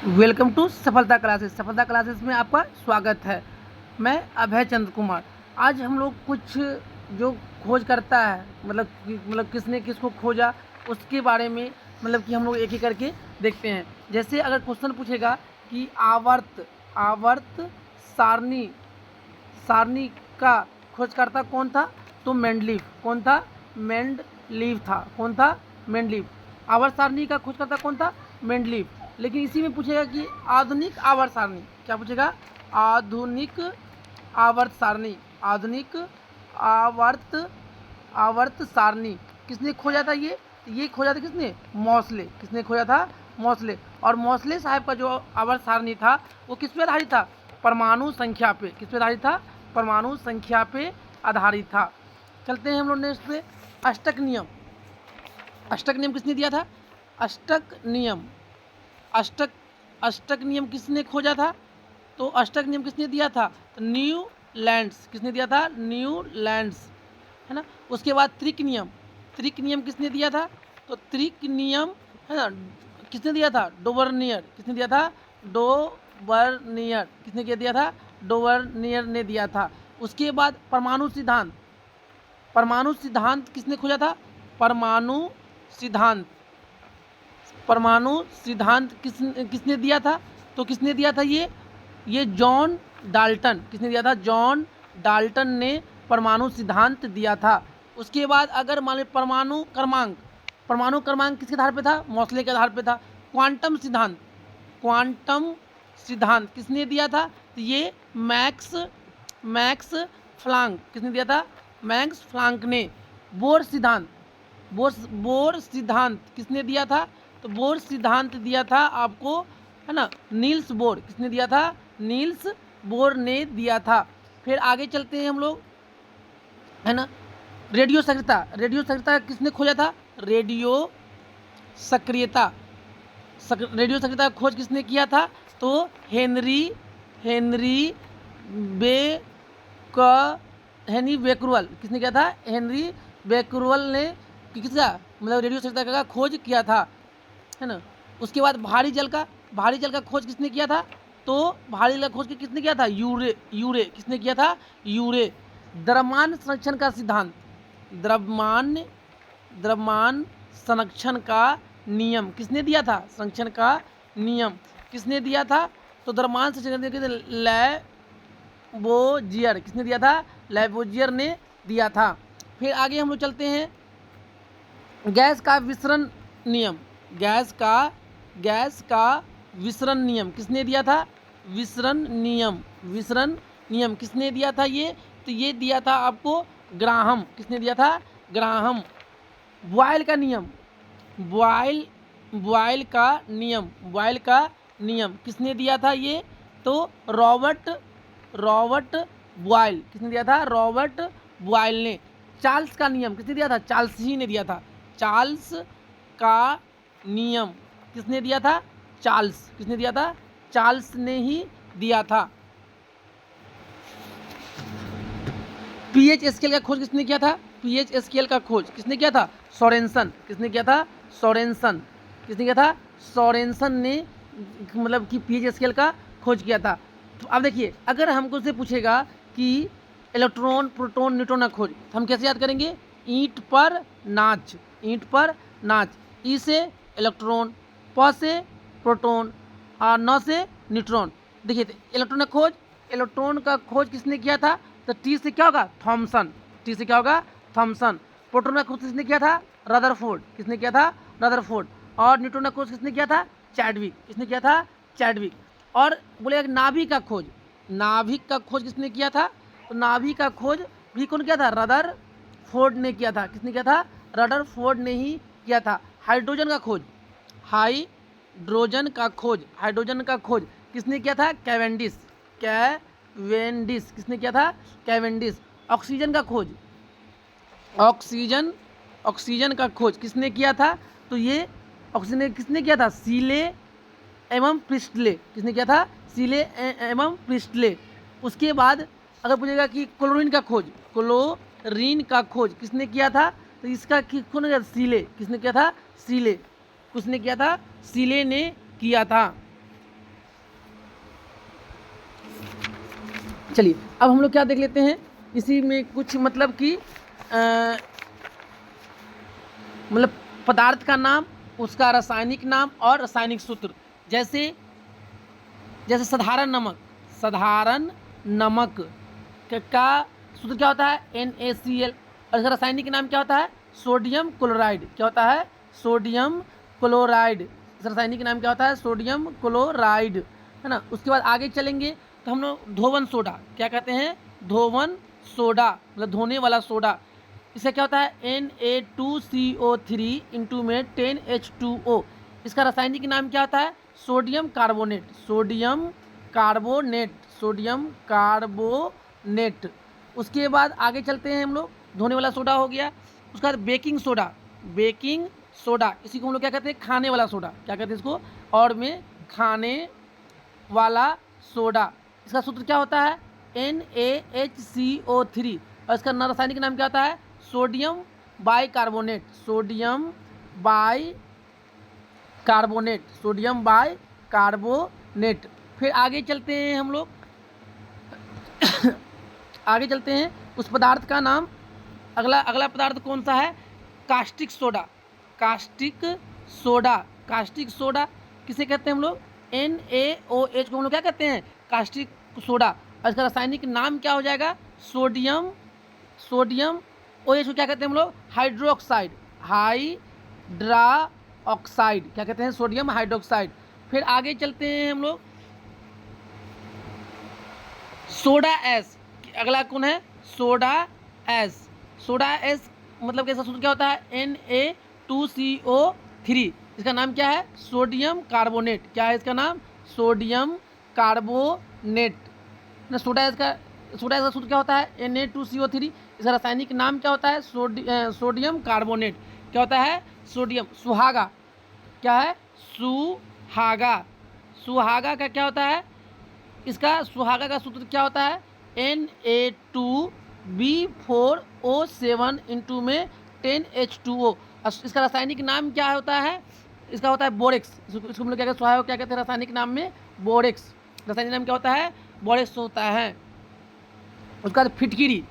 Welcome to सफलता classes. सफलता classes में आपका स्वागत है। मैं अभय चंद्र कुमार। आज हम लोग कुछ जो खोज करता है मतलब किसने किसको खोजा उसके बारे में कि हम लोग एक एक करके देखते हैं। जैसे अगर क्वेश्चन पूछेगा कि आवर्त सारणी सारणी का खोजकर्ता कौन था, तो मेंडलीव। कौन था? मेंडलीव था। कौन था? मेंडलीव। आवर्त सारणी का खोजकर्ता कौन था? मेंडलीव। लेकिन इसी में पूछेगा कि आधुनिक आवर्त सारणी, क्या पूछेगा? आधुनिक आवर्त सारणी। आधुनिक आवर्त आवर्त सारणी किसने खोजा था? ये खोजा था किसने? मॉसले। किसने खोजा था? मॉसले। और मॉसले साहब का जो आवर्त सारणी था वो किस पे आधारित था? परमाणु संख्या पे। किस पे आधारित था? परमाणु संख्या पे आधारित था। चलते हैं हम लोग नेक्स्ट पे। अष्टक नियम। अष्टक नियम किसने दिया था? अष्टक नियम। अष्टक नियम किसने खोजा था? तो अष्टक नियम किसने दिया था? न्यूलैंड्स। किसने दिया था? न्यूलैंड्स, है ना। उसके बाद त्रिक नियम। त्रिक नियम किसने दिया था? तो त्रिक नियम, है ना, किसने दिया था? डोवर्नियर। किसने दिया था? डोवर्नियर। किसने क्या दिया था? डोवर्नियर ने दिया था। उसके बाद परमाणु सिद्धांत। परमाणु सिद्धांत किसने खोजा था? परमाणु सिद्धांत। परमाणु सिद्धांत किसने दिया था? तो किसने दिया था? ये जॉन डाल्टन। किसने दिया था? जॉन डाल्टन ने परमाणु सिद्धांत दिया था। उसके बाद अगर मान लीजिए परमाणु क्रमांक किसके आधार पे था? मॉसले के आधार पे था। क्वांटम सिद्धांत। क्वांटम सिद्धांत किसने दिया था? तो ये मैक्स प्लैंक। किसने दिया था? मैक्स प्लैंक ने। बोर सिद्धांत। बोर सिद्धांत किसने दिया था? तो बोर सिद्धांत दिया था आपको, है ना, नील्स बोर। किसने दिया था? नील्स बोर ने दिया था। फिर आगे चलते हैं हम लोग, है ना। रेडियो सक्रियता। रेडियो सक्रियता किसने खोजा था? रेडियो सक्रियता। रेडियो सक्रियता का खोज किसने किया था? तो हेनरी बेकरवेल। किसने किया था? हेनरी बेकरवेल ने किसका रेडियो सक्रियता का खोज किया था, है ना। उसके बाद भारी जल का खोज किसने किया था? तो भारी जल का खोज किसने किया था? यूरे। किसने किया था? यूरे। द्रव्यमान संरक्षण का सिद्धांत। द्रव्यमान संरक्षण का नियम किसने दिया था? संरक्षण का नियम किसने दिया था? तो द्रव्यमान संरक्षण लैवोजियर। किसने दिया था? लैवोजियर ने दिया था। फिर आगे हम लोग चलते हैं। गैस का विसरण नियम। गैस का विसरण नियम किसने दिया था? विसरण नियम किसने दिया था? तो ये दिया था आपको ग्राहम। किसने दिया था? ग्राहम। बॉयल का नियम। बॉयल का नियम किसने दिया था? तो रॉबर्ट बॉयल। किसने दिया था? रॉबर्ट बॉयल ने। चार्ल्स का नियम किसने दिया था? चार्ल्स ही ने दिया था। चार्ल्स का नियम किसने दिया था? चार्ल्स। किसने दिया था? चार्ल्स ने ही दिया था। पीएच स्केल का खोज किसने किया था? पीएच स्केल का खोज किसने किया था? सोरेनसन। किसने किया था? सोरेनसन। किसने किया था? सोरेनसन ने कि पीएच स्केल का खोज किया था। तो अब देखिए, अगर हमको से पूछेगा कि इलेक्ट्रॉन प्रोटॉन न्यूट्रॉन का खोज, तो हम कैसे याद करेंगे? ईंट पर नाच। ई से इलेक्ट्रॉन, प से प्रोटॉन और न से न्यूट्रॉन। देखिए, इलेक्ट्रॉन का खोज किसने किया था? तो टी से क्या होगा? थॉमसन। टी से क्या होगा? थॉमसन। प्रोटॉन का खोज किसने किया था? रदरफोर्ड। किसने किया था? रदरफोर्ड। और न्यूट्रॉन का खोज किसने किया था? चैडविक। किसने किया था? चैडविक। और बोलेगा नाभिक का खोज। नाभिक का खोज किसने किया था? तो नाभिक का खोज भी कौन किया था? रदरफोर्ड ने किया था। किसने किया था? रदरफोर्ड ने ही किया था। हाइड्रोजन का खोज किसने किया था? कैवेंडिश। किसने किया था? कैवेंडिश। ऑक्सीजन का खोज किसने किया था? तो ये ऑक्सीजन किसने किया था? सीले एवं प्रिस्टले। किसने किया था? सीले एवं प्रिस्टले। उसके बाद अगर पूछेगा कि क्लोरीन का खोज किसने किया था? तो इसका कौन किया? सीले। किसने किया था? सीले। किसने किया था? सीले ने किया था। चलिए अब हम लोग क्या देख लेते हैं, इसी में कुछ मतलब कि मतलब पदार्थ का नाम, उसका रासायनिक नाम और रासायनिक सूत्र। जैसे जैसे साधारण नमक का सूत्र क्या होता है, NaCl, और इसका रासायनिक नाम क्या होता है, सोडियम क्लोराइड। क्या होता है, सोडियम क्लोराइड। इसका रासायनिक नाम क्या होता है, सोडियम क्लोराइड, है ना। उसके बाद आगे चलेंगे तो हम लोग धोवन सोडा, क्या कहते हैं, धोवन सोडा, मतलब धोने वाला सोडा। इसका क्या होता है, Na2CO3 इंटू में 10H2O। इसका रासायनिक नाम क्या होता है, sodium carbonate, sodium carbonate, sodium carbonate. उसके बाद आगे चलते हैं हम लोग, धोने वाला सोडा हो गया। उसके बाद बेकिंग सोडा, बेकिंग सोडा, इसी को हम लोग क्या कहते हैं, खाने वाला सोडा। क्या कहते हैं इसको, और में खाने वाला सोडा। इसका सूत्र क्या होता है, NaHCO3, और इसका रासायनिक नाम क्या होता है, sodium bicarbonate, sodium bicarbonate, sodium bicarbonate. फिर आगे चलते हैं हम लोग आगे चलते हैं, उस पदार्थ का नाम, अगला पदार्थ कौन सा है, caustic soda, caustic soda, caustic soda किसे कहते हैं हम लोग, NaOH को हम लोग क्या कहते हैं, कास्टिक सोडा। और इसका रासायनिक नाम क्या हो जाएगा, सोडियम OH को क्या कहते हैं हम लोग, हाइड्रोक्साइड, हाइड्रा ऑक्साइड, क्या कहते हैं, सोडियम हाइड्रोक्साइड। फिर आगे चलते हैं हम लोग, सोडा एस, अगला कौन है, सोडा एस, सोडा एस मतलब कैसा सूत्र क्या होता है, Na2CO3, इसका नाम क्या है, सोडियम कार्बोनेट। क्या है इसका नाम, सोडियम कार्बोनेट ना। सोडा एस का सूत्र क्या होता है, Na2CO3। इसका रासायनिक नाम क्या होता है, सोडियम कार्बोनेट। क्या होता है, सोडियम। सुहागा, क्या है, सुहागा, सुहागा का क्या होता है, इसका सुहागा का सूत्र क्या होता है, Na2B4O7 इंटू में 10H2O। इसका रासायनिक नाम क्या होता है, इसका होता है बोरेक्स। इसको हम लोग क्या कहते हैं, क्या कहते हैं रासायनिक नाम में, बोरेक्स। रासायनिक नाम क्या होता है, बोरेक्स होता है। उसका बाद फिटकिरी,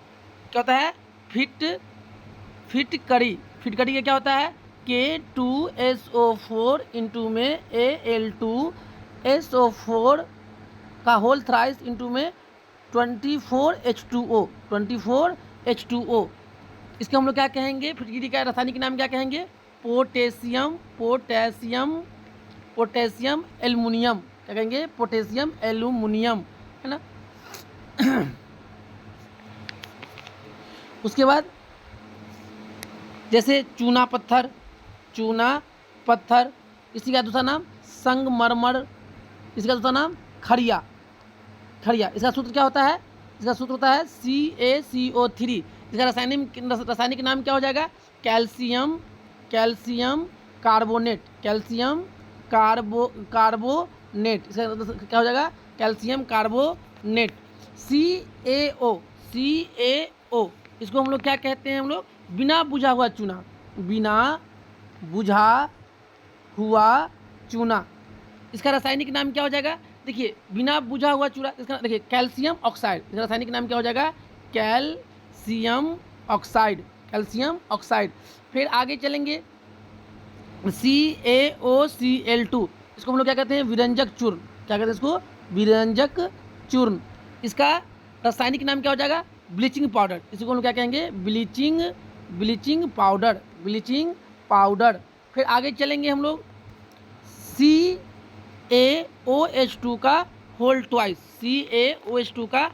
क्या होता है, फिटकरी, फिटकरी का क्या होता है, K2SO4 इंटू में Al2SO4 का होल थ्राइस इंटू में 24H2O, 24H2O। इसके हम लोग क्या कहेंगे, फिटकिरी का रासायनिक नाम क्या कहेंगे, पोटेशियम, पोटेशियम, पोटेशियम एल्युमिनियम। क्या कहेंगे, पोटेशियम एल्युमिनियम, है ना। उसके बाद जैसे चूना पत्थर, चूना पत्थर, इसी का दूसरा नाम संगमरमर, इसका दूसरा नाम खड़िया, खड़िया। इसका सूत्र क्या होता है, इसका सूत्र होता है CaCO3। इसका रासायनिक नाम क्या हो जाएगा, calcium, calcium carbonate, calcium carbonate. इसका क्या हो जाएगा, कैल्शियम कार्बोनेट। CaO, CaO, इसको हम लोग क्या कहते हैं, हम लोग बिना बुझा हुआ चूना, बिना बुझा हुआ चूना। इसका रासायनिक नाम क्या हो जाएगा, देखिए बिना बुझा हुआ चूना, इसका देखिए कैल्शियम ऑक्साइड। इसका रासायनिक नाम क्या हो जाएगा, कैल्शियम ऑक्साइड, कैल्शियम ऑक्साइड। फिर आगे चलेंगे, CaOCl2, इसको हम लोग क्या कहते हैं, विरंजक चूर्ण। क्या कहते हैं इसको, विरंजक चूर्ण। इसका रासायनिक नाम क्या हो जाएगा, ब्लीचिंग पाउडर। इसको हम लोग क्या कहेंगे, ब्लीचिंग पाउडर, ब्लीचिंग पाउडर। फिर आगे चलेंगे हम लोग, CaOH2 का होल ट्वाइस, CaOH2 का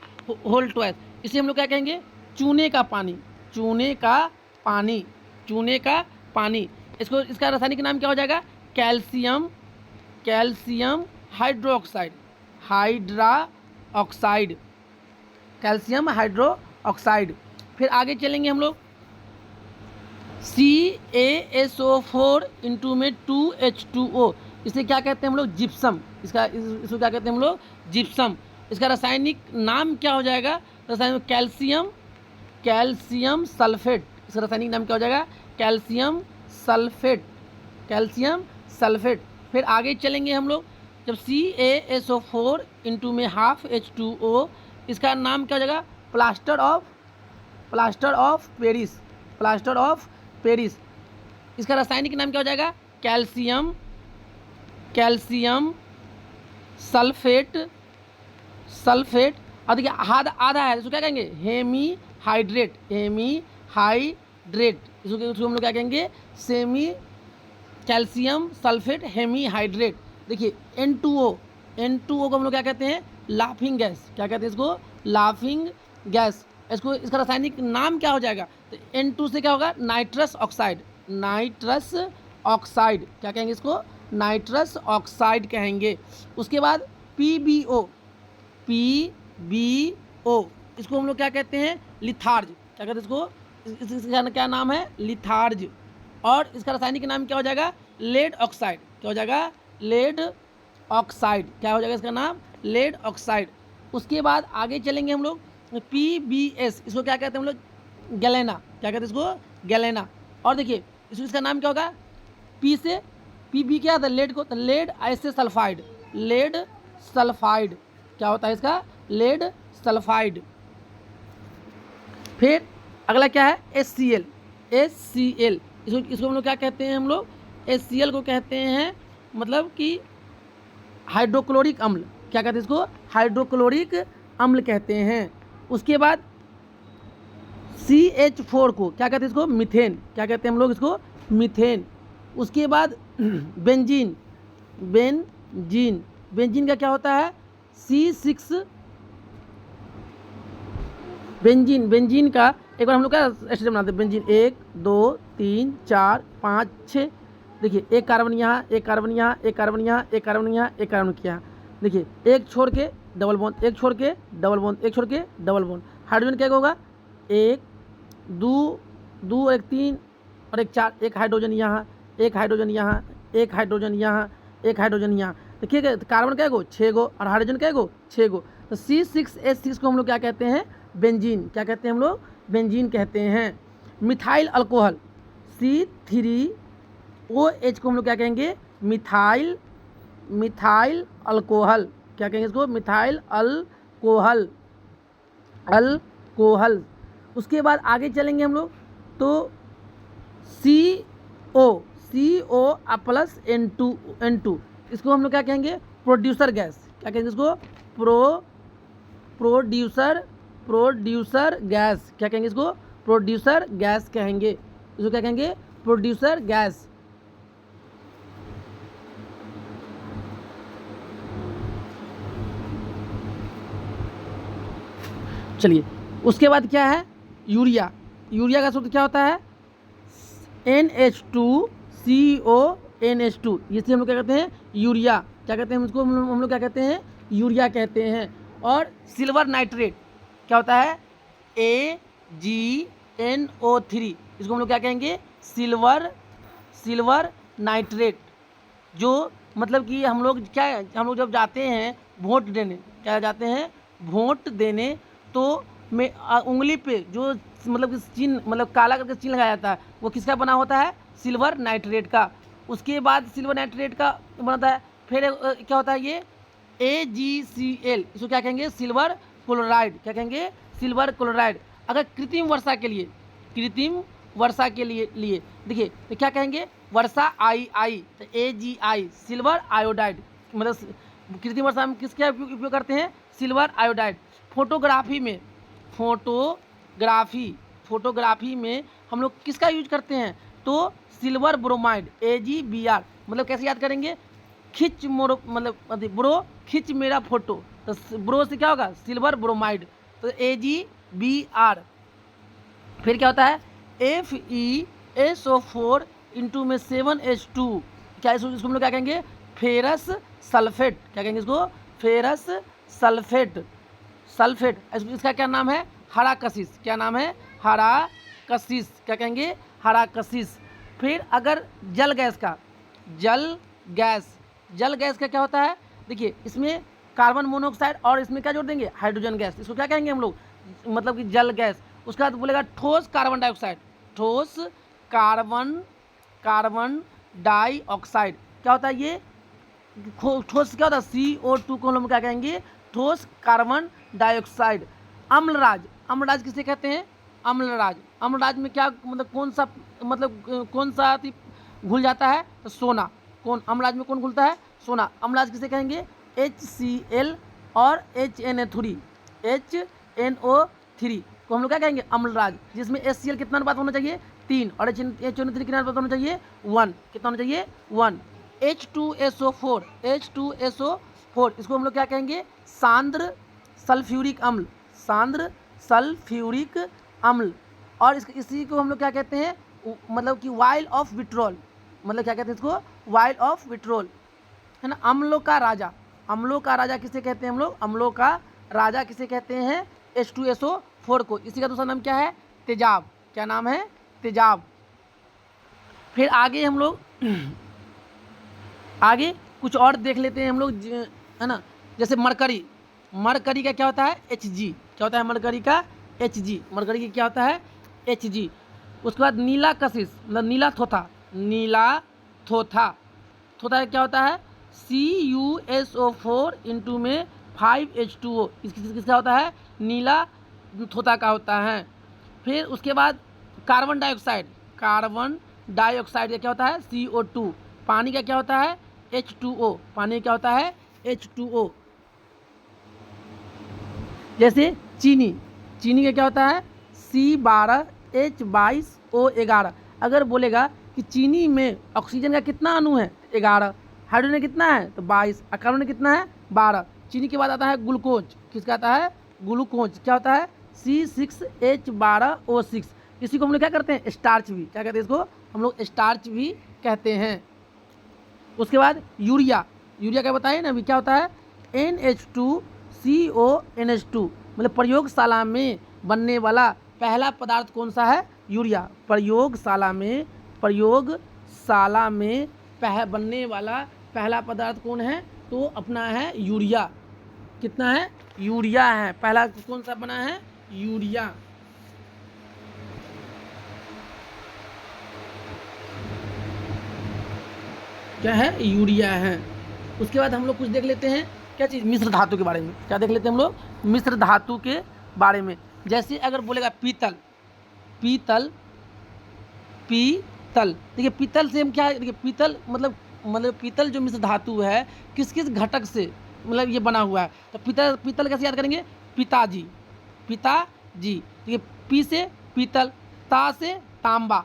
होल ट्वाइस, इसे हम लोग क्या कहेंगे, चूने का पानी, चूने का पानी, चूने का पानी। इसको इसका रासायनिक नाम क्या हो जाएगा, calcium, calcium hydroxide, hydra oxide, calcium hydro oxide. फिर आगे चलेंगे हम लोग, CaSO4 इंटू में 2H2O, इसे क्या कहते हैं हम लोग, जिप्सम। इसको क्या कहते हैं हम लोग, जिप्सम। इसका रासायनिक नाम क्या हो जाएगा, रासायनिक कैल्शियम, कैल्शियम सल्फेट। इसका रासायनिक नाम क्या हो जाएगा, कैल्शियम सल्फेट, कैल्शियम सल्फेट। फिर आगे चलेंगे हम लोग, जब CaSO4 इंटू में ½ H2O, इसका नाम क्या हो जाएगा, plaster of Paris, plaster of Paris. इसका रासायनिक नाम क्या हो जाएगा, कैल्शियम सल्फेट, और देखिए आधा है, इसको क्या कहेंगे, हेमीहाइड्रेट, इसको हम लोग क्या कहेंगे, सेमी कैल्शियम सल्फेट हेमीहाइड्रेट। देखिए N2O को हम लोग क्या कहते हैं, लाफिंग गैस, क्या कहते हैं इसको, लाफिंग गैस। इसका रासायनिक नाम क्या हो जाएगा, तो N2 से क्या होगा, नाइट्रस ऑक्साइड, क्या कहेंगे इसको, नाइट्रस ऑक्साइड कहेंगे। उसके बाद PbO, इसको हम लोग क्या कहते हैं, लिथार्ज, क्या कहते हैं इसको, इसका क्या नाम है, लिथार्ज। और इसका रासायनिक नाम क्या हो जाएगा, लेड ऑक्साइड, क्या हो जाएगा, लेड ऑक्साइड, क्या हो जाएगा इसका नाम, लेड ऑक्साइड। उसके बाद आगे चलेंगे हम लोग, PbS, इसको क्या कहते हैं हम लोग, गैलेना, क्या कहते हैं इसको, गैलेना। और देखिए इसका नाम क्या होगा, Pb क्या था, लेड को, तो लेड ऐसे सल्फाइड, क्या होता है इसका, लेड सल्फाइड। फिर अगला क्या है, HCl, इसको हम लोग क्या कहते हैं, हम लोग HCl को कहते हैं मतलब कि हाइड्रोक्लोरिक अम्ल, क्या कहते हैं इसको, हाइड्रोक्लोरिक अम्ल कहते हैं। उसके बाद CH4 को क्या कहते हैं इसको, मीथेन, क्या कहते हैं हम लोग इसको, मीथेन। उसके बाद बेंजीन का क्या होता है, C6, बेंजीन का एक बार हम लोग क्या स्ट्रक्चर बनाते हैं, बेंजीन 1 2 3 4 5 6, देखिए एक कार्बन यहाँ, एक कार्बन यहाँ, एक कार्बन यहाँ, एक कार्बन यहाँ, एक कार्बन यहाँ, देखिए एक छोड़ के डबल बॉन्ड, एक छोड़ के डबल बॉन्ड, एक छोड़ के डबल बॉन्ड। हाइड्रोजन क्या होगा, 1 2 2 एक 3 और एक 4, एक हाइड्रोजन यहाँ, एक हाइड्रोजन यहाँ, एक हाइड्रोजन यहाँ, एक हाइड्रोजन यहाँ। देखिए कार्बन क्या गो, 6 गो, और हाइड्रोजन क्या गो, 6 गो। तो C6H6 को हम लोग क्या कहते हैं, बेंजीन, क्या कहते हैं हम लोग, बेंजीन कहते हैं। मिथाइल अल्कोहल C3OH को हम लोग क्या कहेंगे, मिथाइल अल्कोहल, क्या कहेंगे इसको, मिथाइल अल्कोहल। उसके बाद आगे चलेंगे हम लोग, तो CO प्लस N2, इसको हम लोग क्या कहेंगे, प्रोड्यूसर गैस, क्या कहेंगे इसको, प्रोड्यूसर गैस, क्या कहेंगे इसको, प्रोड्यूसर गैस कहेंगे, इसको क्या कहेंगे, प्रोड्यूसर गैस। चलिए उसके बाद क्या है, यूरिया का सूत्र क्या होता है, NH2CO इसे हम लोग क्या कहते हैं, यूरिया, क्या कहते हैं उसको, हम लोग क्या कहते हैं, यूरिया कहते हैं। और सिल्वर नाइट्रेट क्या होता है, AgNO3, इसको हम लोग क्या कहेंगे, सिल्वर नाइट्रेट। जो मतलब कि हम लोग जब जाते हैं वोट देने, क्या जाते हैं वोट देने, तो में उंगली पे जो मतलब कि चिन्ह, मतलब काला करके चिन्ह लगाया जाता है, वो किसका बना होता है, सिल्वर नाइट्रेट का। उसके बाद सिल्वर नाइट्रेट का बनता है, फिर क्या होता है ये AgCl, इसको क्या कहेंगे, सिल्वर क्लोराइड, क्या कहेंगे, सिल्वर क्लोराइड। अगर कृत्रिम वर्षा के लिए देखिए तो क्या कहेंगे, वर्षा आई, तो AgI, सिल्वर आयोडाइड, मतलब कृत्रिम वर्षा में किसका उपयोग करते हैं, सिल्वर आयोडाइड। फोटोग्राफी में हम लोग किसका यूज करते हैं, तो सिल्वर ब्रोमाइड, AgBr, मतलब कैसे याद करेंगे, ब्रो खिंच मेरा फोटो, तो ब्रो से क्या होगा, सिल्वर ब्रोमाइड, तो AgBr। फिर क्या होता है, FeSO4 इंटू में 7H2, क्या इसको हम लोग क्या कहेंगे, फेरस सल्फेट, क्या कहेंगे इसको, फेरस सल्फेट। इसका क्या नाम है, हरा कशिश, क्या नाम है, हरा कशिश, क्या कहेंगे, हरा कशिश। फिर अगर जल गैस का क्या होता है, देखिए इसमें कार्बन मोनोऑक्साइड और इसमें क्या जोड़ देंगे, हाइड्रोजन गैस, इसको क्या कहेंगे हम लोग, मतलब कि जल गैस। उसके बाद बोलेगा ठोस कार्बन डाइऑक्साइड, क्या होता है ये, ठोस क्या होता है, CO2 को हम लोग क्या कहेंगे, ठोस कार्बन डाइऑक्साइड। अम्लराज, अम्लराज किसे कहते हैं? अम्लराज, अम्लराज में क्या मतलब कौन सा घुल जाता है? तो सोना। कौन अम्लराज में कौन घुलता है? सोना। अम्लराज किसे कहेंगे? HCl और HNO3, HNO3 को हम लोग क्या कहेंगे? अम्लराज। जिसमें HCl कितना अनुपात होना चाहिए? 3 और HNO3 कितना अनुपात होना चाहिए? 1। कितना होना चाहिए? 1। H2SO4, H2SO4 इसको हम लोग क्या कहेंगे? सांद्र सल्फ्यूरिक अम्ल, सांद्र सल्फ्यूरिक अम्ल। और इसी को हम लोग क्या कहते हैं? मतलब कि वाइल ऑफ विट्रोल, मतलब क्या कहते हैं इसको? वाइल ऑफ विट्रोल, है ना। अम्लों का राजा, अम्लों का राजा किसे कहते हैं हम लोग? अम्लों का राजा किसे कहते हैं? H2SO4 को। इसी का दूसरा नाम क्या है? तेजाब। क्या नाम है? तेजाब। फिर आगे हम लोग आगे कुछ और देख लेते हैं हम लोग, है ना। जैसे मरकरी, मरकरी का क्या होता है? Hg। क्या होता है मरकरी का? Hg। मरकरी की क्या होता है? Hg। उसके बाद नीला कशिश, मतलब नीला थोथा, नीला थोथा, थोथा का क्या होता है? CuSO4 इंटू में 5H2O, किसका होता है? नीला थोथा का होता है। फिर उसके बाद कार्बन डाइऑक्साइड, कार्बन डाइऑक्साइड का क्या होता है? CO2। पानी का क्या होता है? H2O। पानी का क्या होता है? H2O। जैसे चीनी, चीनी का क्या होता है? C12H22O11। अगर बोलेगा कि चीनी में ऑक्सीजन का कितना अणु है? 11। हाइड्रोजन कितना है? तो 22। और कार्बन कितना है? 12। चीनी के बाद आता है ग्लूकोज, किसका आता है? ग्लूकोज। क्या होता है? C6H12O6। इसी को हम लोग क्या करते हैं? स्टार्च भी, क्या कहते हैं इसको? हम लोग स्टार्च भी कहते हैं। उसके बाद यूरिया, यूरिया क्या बताइए ना अभी? क्या होता है? NH2CONH2, मतलब प्रयोगशाला में बनने वाला पहला पदार्थ कौन सा है? यूरिया। प्रयोगशाला में बनने वाला पहला पदार्थ कौन है? तो अपना है यूरिया। कितना है? यूरिया है। पहला कौन सा बना है? यूरिया। क्या है? यूरिया है। उसके बाद हम लोग कुछ देख लेते हैं, क्या चीज़? मिश्र धातु के बारे में। क्या देख लेते हैं हम लोग? मिश्र धातु के बारे में। जैसे अगर बोलेगा पीतल, पीतल, पीतल, देखिए पीतल से हम क्या, देखिए पीतल मतलब पीतल जो मिश्र धातु है किस किस घटक से मतलब ये बना हुआ है? तो पीतल, पीतल कैसे याद करेंगे? पिताजी, पिताजी। देखिए पी से पीतल, ता से तांबा,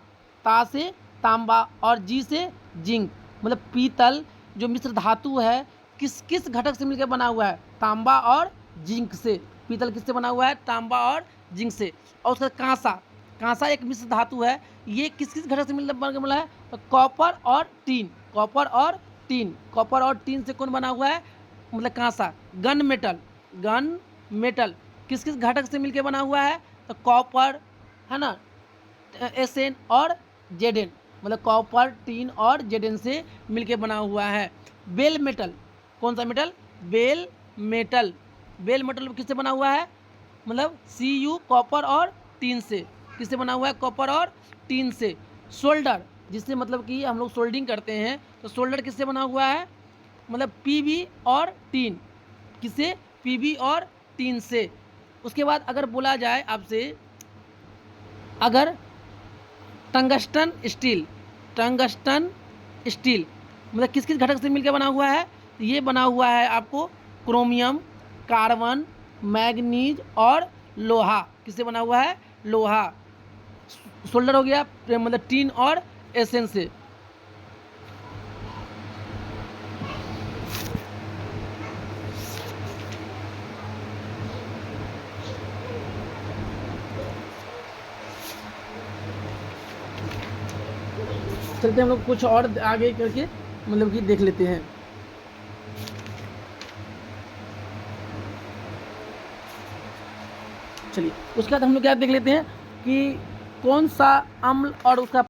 ता से तांबा, और जी से जिंक। मतलब पीतल जो मिश्र धातु है किस किस घटक से मिलकर बना हुआ है? तांबा और जिंक से। पीतल किससे बना हुआ है? तांबा और जिंक से। और उसका कांसा, कांसा एक मिश्र धातु है, ये किस किस घटक से मिलकर बन के मिला है? तो कॉपर और टीन, कॉपर और टीन, कॉपर और टीन से कौन बना हुआ है? मतलब कांसा। गन मेटल, गन मेटल किस किस घटक से मिलकर बना हुआ है? तो कॉपर, है ना, Sn और Zn, मतलब कॉपर, टीन और Zn से मिलके बना हुआ है। बेल मेटल, कौन सा metal? Bell metal. Bell metal किससे बना हुआ है? मतलब Cu कॉपर और टीन से। किससे बना हुआ है? कॉपर और टीन से। सोल्डर, जिससे मतलब कि हम लोग सोल्डिंग करते हैं, तो सोल्डर किससे बना हुआ है? मतलब Pb और टीन। किससे? Pb और टीन से। उसके बाद अगर बोला जाए आपसे, अगर टंगस्टन स्टील, टंगस्टन स्टील मतलब किस किस घटक से मिलकर बना हुआ है? तो ये बना हुआ है आपको क्रोमियम, कार्बन, मैग्नीज और लोहा। किससे बना हुआ है? लोहा। सोल्डर हो गया मतलब टीन और एसेंस से। चलते हम लोग कुछ और आगे करके मतलब कि देख लेते हैं। चलिए उसके बाद हम लोग क्या देख लेते हैं कि कौन सा अम्ल और उसका